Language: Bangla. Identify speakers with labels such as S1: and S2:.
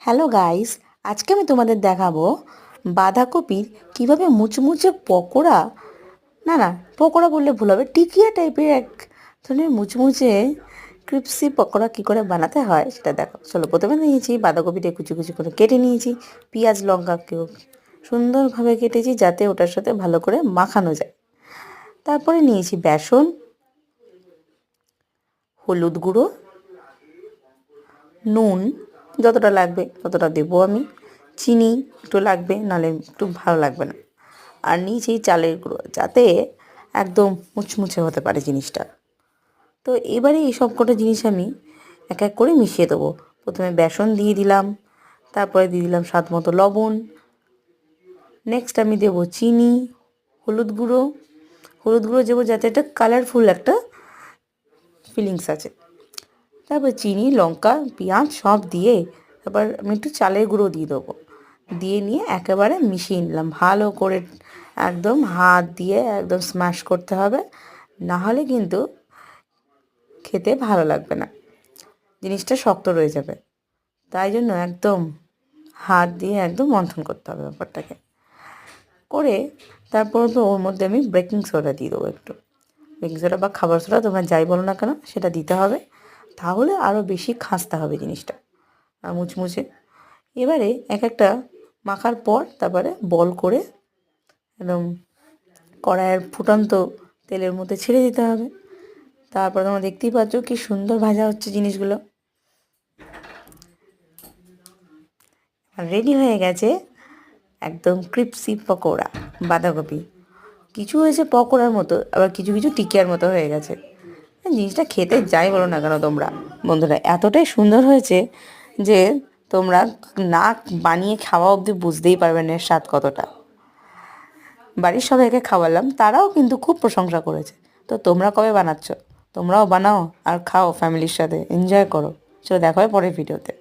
S1: হ্যালো গাইস, আজকে আমি তোমাদের দেখাবো বাঁধাকপির কিভাবে মুচমুচে পকোড়া, না না পকোড়া বললে ভুল হবে, টিকিয়া টাইপের এক ধরনের মুচমুচে ক্রিপসি পকোড়া কী করে বানাতে হয় সেটা দেখো। চলো, প্রথমে নিয়েছি বাঁধাকপিটা কুচি কুচি করে কেটে নিয়েছি, পেঁয়াজ লঙ্কাকেও সুন্দরভাবে কেটেছি যাতে ওটার সাথে ভালো করে মাখানো যায়। তারপরে নিয়েছি বেসন, হলুদ গুঁড়ো, নুন যতটা লাগবে ততটা দেবো আমি, চিনি একটু লাগবে, নাহলে একটু ভালো লাগবে না, আর নিয়েছি চালের গুঁড়ো যাতে একদম মুচমুচে হতে পারে জিনিসটা। তো এবারে এই সব কটা জিনিস আমি এক এক করে মিশিয়ে দেবো। প্রথমে বেসন দিয়ে দিলাম, তারপরে দিয়ে দিলাম স্বাদ মতো লবণ, নেক্সট আমি দেবো চিনি, হলুদ গুঁড়ো, দেবো যাতে একটা কালারফুল একটা ফিলিংস আছে। তারপর চিনি, লঙ্কা, পেঁয়াজ সব দিয়ে তারপর আমি একটু চালের গুঁড়ো দিয়ে দেবো, দিয়ে নিয়ে একেবারে মিশিয়ে নিলাম ভালো করে, একদম হাত দিয়ে একদম স্ম্যাশ করতে হবে, না হলে কিন্তু খেতে ভালো লাগবে না, জিনিসটা শক্ত রয়ে যাবে। তাই জন্য একদম হাত দিয়ে একদম মন্থন করতে হবে ব্যাপারটাকে করে। তারপর তো ওর মধ্যে আমি বেকিং সোডা দিয়ে দেবো একটু, বেকিং সোডা বা খাবার সোডা তোমরা যাই বলো না কেন সেটা দিতে হবে, তাহলে আরও বেশি খাস্তা হবে জিনিসটা আর মুচমুচে। এবারে এক একটা মাখার পর তারপরে বল করে একদম কড়াইয়ের ফুটন্ত তেলের মধ্যে ছেড়ে দিতে হবে। তারপর তোমরা দেখতেই পাচ্ছ কি সুন্দর ভাজা হচ্ছে জিনিসগুলো, আর রেডি হয়ে গেছে একদম ক্রিপসি পকোড়া বাঁধাকপি। কিছু হয়েছে পকোড়ার মতো, আবার কিছু কিছু টিকিয়ার মতো হয়ে গেছে। জিনিসটা খেতে যাই বলো না কেন তোমরা বন্ধুরা, এতটাই সুন্দর হয়েছে যে তোমরা না বানিয়ে খাওয়া অবধি বুঝতেই পারবে না এর স্বাদ কতটা। বাড়ির সবাইকে খাওয়ালাম, তারাও কিন্তু খুব প্রশংসা করেছে। তো তোমরা কবে বানাচ্ছ? তোমরাও বানাও আর খাও, ফ্যামিলির সাথে এনজয় করো। চলো দেখা হয় পরের ভিডিওতে।